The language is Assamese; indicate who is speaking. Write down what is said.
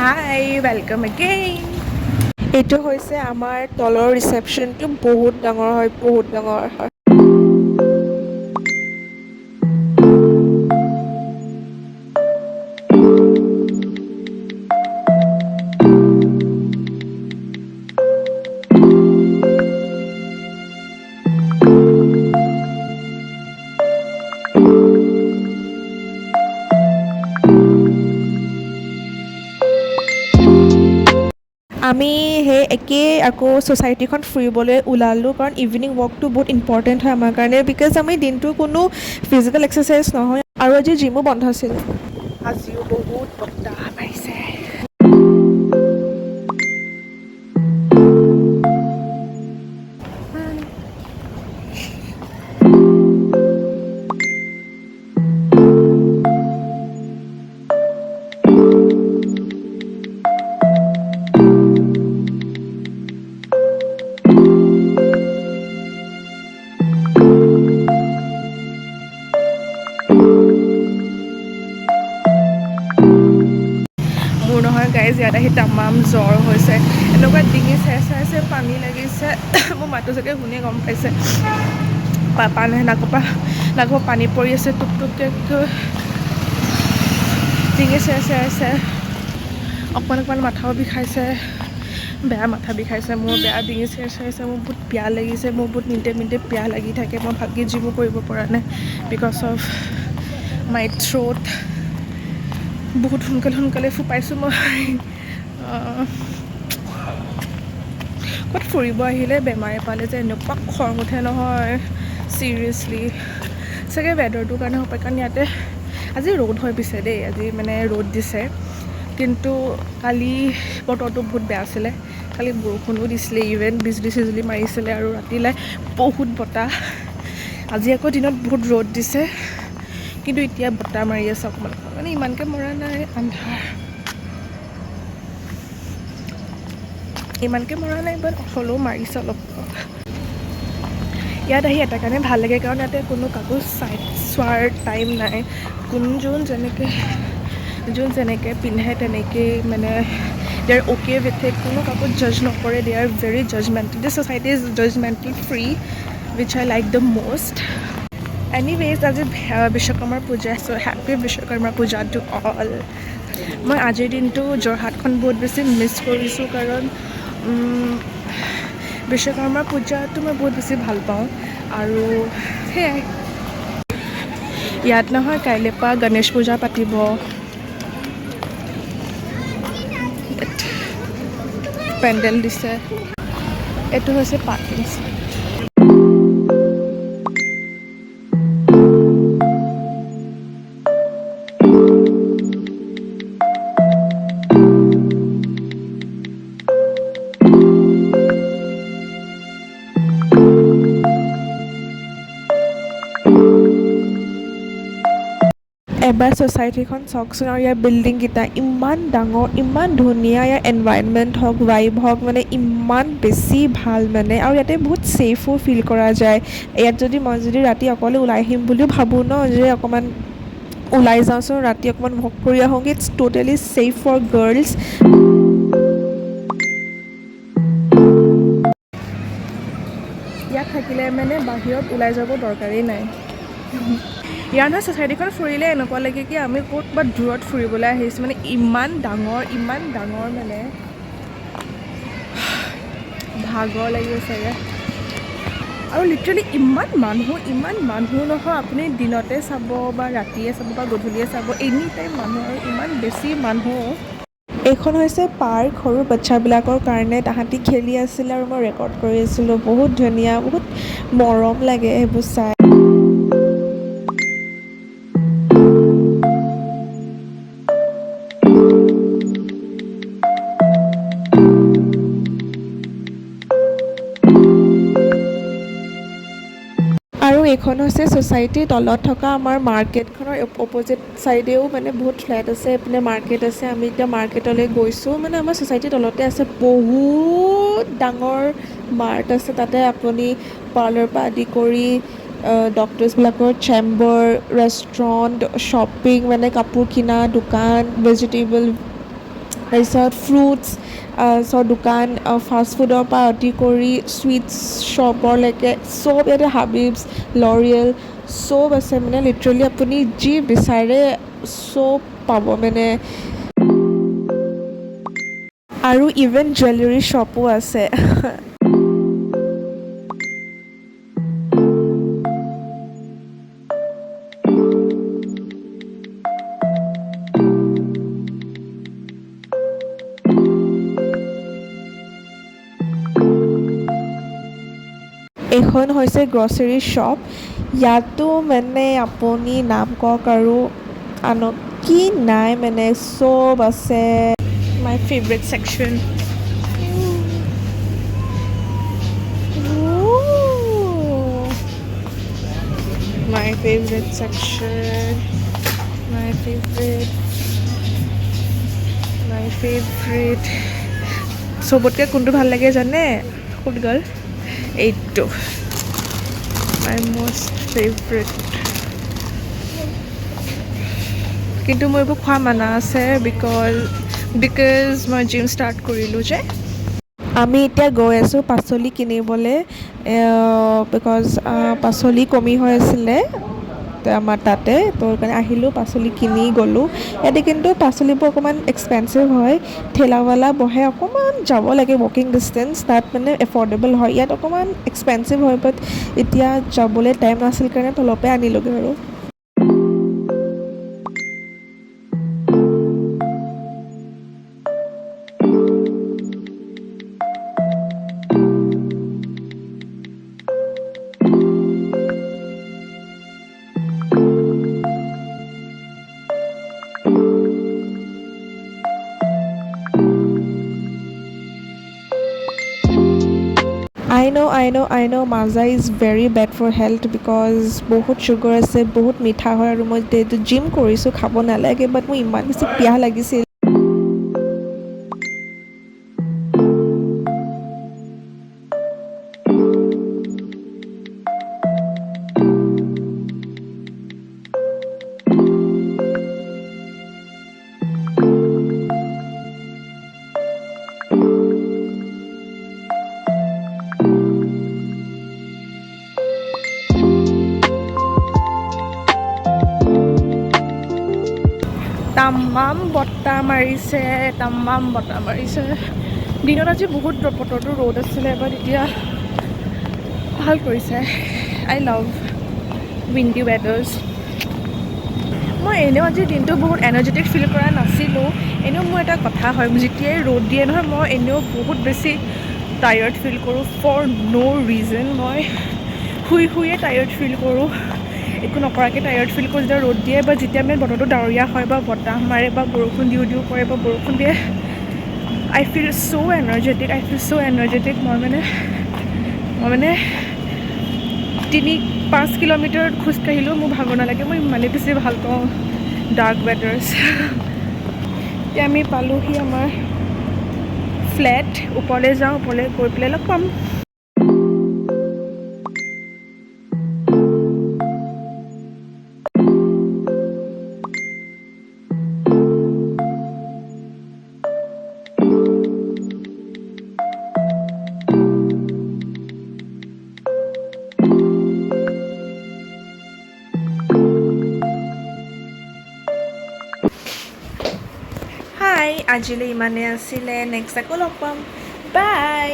Speaker 1: হাই ৱেলকাম এগেইন এইটো হৈছে আমাৰ তলৰ ৰিচেপশ্যনটো বহুত ডাঙৰ হয় বহুত ডাঙৰ হয় আমি সেই একেই আকৌ ছ'চাইটিখন ফুৰিবলৈ ওলালোঁ কাৰণ ইভিনিং ৱাকটো বহুত ইম্পৰ্টেণ্ট হয় আমাৰ কাৰণে বিকজ আমি দিনটো কোনো ফিজিকেল এক্সাৰচাইজ নহয় আৰু আজি জিমো বন্ধ আছিল আজিও বহুত বতাহ মাৰিছে মোৰ নহয় গাইজ ইয়াত আহি তামাম জ্বৰ হৈছে এনেকুৱা ডিঙি চেৰচাইছে পানী লাগিছে মোৰ মাতটো চাগে শুনিয়ে গম পাইছে নাকৰ পানী পৰি আছে টুক টুককৈ ডিঙি চেৰচাইছে অকণমান মাথাও বিষাইছে বেয়া মাথা বিষাইছে মোৰ বেয়া ডিঙি চেৰচাইছে মোৰ বহুত পিয়াহ লাগিছে মোৰ বহুত মিনিটে পিয়াহ লাগি থাকে মই ভালকৈ জিমো কৰিব পৰা নাই বিকজ অফ মাই থ্ৰ'ট বহুত সোনকালে ফুপাইছোঁ মই ক'ত ফুৰিব আহিলে বেমাৰে পালে যে এনেকুৱা খং উঠে নহয় চিৰিয়াছলি চাগে ৱেডাৰটোৰ কাৰণে হ'ব পাৰে কাৰণ ইয়াতে আজি ৰ'দ হৈ পিছে দেই আজি মানে ৰ'দ দিছে কিন্তু কালি বতৰটো বহুত বেয়া আছিলে কালি বৰষুণো দিছিলে ইভেন বিজুলী মাৰিছিলে আৰু ৰাতিলৈ বহুত বতাহ আজি আকৌ দিনত বহুত ৰ'দ দিছে কিন্তু এতিয়া বতাহ মাৰি আছে অকণমান মানে ইমানকৈ মৰা নাই আন্ধাৰ ইমানকৈ মৰা নাই বাট হ'লেও মাৰিছে অলপ ইয়াত আহি এটা কাৰণে ভাল লাগে কাৰণ ইয়াতে কোনো কাকো চোৱাৰ টাইম নাই যোন যেনেকৈ পিন্ধে তেনেকৈ মানে they are okay with it কোনো কাকো জাজ নকৰে they are very judgemental this society is judgemental free which I like the most anyways আজি বিশ্বকৰ্মাৰ পূজা চ' হেপী বিশ্বকৰ্মা পূজা টু অল মই আজিৰ দিনটো যোৰহাটখন বহুত বেছি মিছ কৰিছোঁ কাৰণ বিশ্বকৰ্মা পূজাটো মই বহুত বেছি ভাল পাওঁ আৰু সেয়াই ইয়াত নহয় কাইলৈৰ পৰা গণেশ পূজা পাতিব পেণ্ডেল দিছে এইটো হৈছে পাৰ্কিং এবাৰ ছ'চাইটিখন চাওকচোন আৰু ইয়াৰ বিল্ডিংকেইটা ইমান ডাঙৰ ইমান ধুনীয়া ইয়াৰ এনভাইৰনমেণ্ট হওক ভাইব হওক মানে ইমান বেছি ভাল মানে আৰু ইয়াতে বহুত ছেফো ফিল কৰা যায় ইয়াত মই যদি ৰাতি অকলে ওলাই আহিম বুলিও ভাবোঁ ন যে অকণমান ওলাই যাওঁচোন ৰাতি অকণমান ৱক কৰি আহোঁগৈ it's totally safe for girls ইয়াত থাকিলে মানে বাহিৰত ওলাই যাব দৰকাৰেই নাই ইয়াৰ নহয় ছ'চাইটিখন ফুৰিলে এনেকুৱা লাগে কি আমি ক'ৰবাত দূৰত ফুৰিবলৈ আহিছোঁ মানে ইমান ডাঙৰ মানে ভাগৰ লাগি চাগে আৰু লিটাৰেলি ইমান মানুহ নহয় আপুনি দিনতে চাব বা ৰাতিয়ে চাব বা গধূলিয়ে চাব এনি টাইম মানুহ আৰু ইমান বেছি মানুহ এইখন হৈছে পাৰ্ক সৰু বাচ্ছাবিলাকৰ কাৰণে তাহাঁতি খেলি আছিলে আৰু মই ৰেকৰ্ড কৰি আছিলোঁ বহুত ধুনীয়া বহুত মৰম লাগে সেইবোৰ চাই আৰু এইখন হৈছে ছ'চাইটিৰ তলত থকা আমাৰ মাৰ্কেটখনৰ অপ'জিট ছাইডেও মানে বহুত ফ্লেট আছে এইপিনে মাৰ্কেট আছে আমি এতিয়া মাৰ্কেটলৈ গৈছোঁ মানে আমাৰ ছ'চাইটিৰ তলতে আছে বহুত ডাঙৰ মাৰ্ট আছে তাতে আপুনি পাৰ্লাৰৰ পৰা আদি কৰি ডক্টৰ্ছবিলাকৰ চেম্বাৰ ৰেষ্টুৰেণ্ট শ্বপিং মানে কাপোৰ কিনা দোকান ভেজিটেবল তাৰপিছত ফ্ৰুটছ দোকান ফাষ্ট ফুডৰ পৰা আদি কৰি চুইটছ শ্বপলৈকে চব ইয়াতে হাবিবছ লৰিয়েল চব আছে মানে লিটাৰেলি আপুনি যি বিচাৰে চব পাব মানে আৰু ইভেন জুৱেলাৰী শ্বপো আছে এইখন হৈছে গ্ৰচাৰী শ্বপ ইয়াতো মানে আপুনি নাম কওক আৰু আনক কি নাই মানে চব আছে my favourite section my favorite section my favorite চবতকৈ কোনটো ভাল লাগে জানে ফুড গাৰ্ল এইটো my most favorite কিন্তু মই এইবোৰ খোৱা মানা আছে বিকজ মই জিম ষ্টাৰ্ট কৰিলোঁ যে আমি এতিয়া গৈ আছোঁ পাচলি কিনিবলৈ বিকজ পাচলি কমি হৈ আছিলে আমাৰ তাতে তো সেইকাৰণে আহিলোঁ পাচলি কিনি গ'লোঁ ইয়াতে কিন্তু পাচলিবোৰ অকণমান এক্সপেঞ্চিভ হয় ঠেলাৱালা বহে অকণমান যাব লাগে ৱাকিং ডিষ্টেঞ্চ তাত মানে এফৰ্ডেবল হয় ইয়াত অকণমান এক্সপেঞ্চিভ হয় বাট এতিয়া যাবলৈ টাইম নাছিল কাৰণে তলপে আনিলোগৈ আৰু I know Maaza is very bad for health because বহুত চুগাৰ আছে বহুত মিঠা হয় আৰু মই যিহেতু জিম কৰিছোঁ খাব নালাগে বাট মোৰ ইমান বেছি পিয়াহ লাগিছিল তামাম বতাহ মাৰিছে দিনত আজি বহুত বতৰটো ৰ'দ আছিলে বাট এতিয়া ভাল কৰিছে আই লাভ উইণ্ডি ৱেডাৰ্ছ মই এনেও আজি দিনটো বহুত এনাৰ্জেটিক ফিল কৰা নাছিলোঁ এনেও মোৰ এটা কথা হয় যেতিয়াই ৰ'দ দিয়ে নহয় মই এনেও বহুত বেছি টায়াৰ্ড ফিল কৰোঁ ফৰ ন' ৰিজন মই শুয়ে টায়াৰ্ড ফিল কৰোঁ একো নকৰাকৈ টায়াৰ্ড ফিল কৰোঁ যেতিয়া ৰ'দ দিয়ে বা যেতিয়া মানে বতৰটো ডাৱৰীয়া হয় বা বতাহ মাৰে বা বৰষুণ দিওঁ কৰে বা বৰষুণ দিয়ে আই ফিল ছ' এনাৰ্জেটিক মই মানে 3-5 কিলোমিটাৰ খোজকাঢ়িলেও মোৰ ভাগৰ নালাগে মই ইমানেই বেছি ভাল পাওঁ ডাৰ্ক ৱেডাৰ্ছ এতিয়া আমি পালোহি আমাৰ ফ্লেট ওপৰলৈ যাওঁ ওপৰলৈ গৈ পেলাই লগ পাম আজিলৈ ইমানে আছিলে নেক্সট আকৌ লগ পাম বাই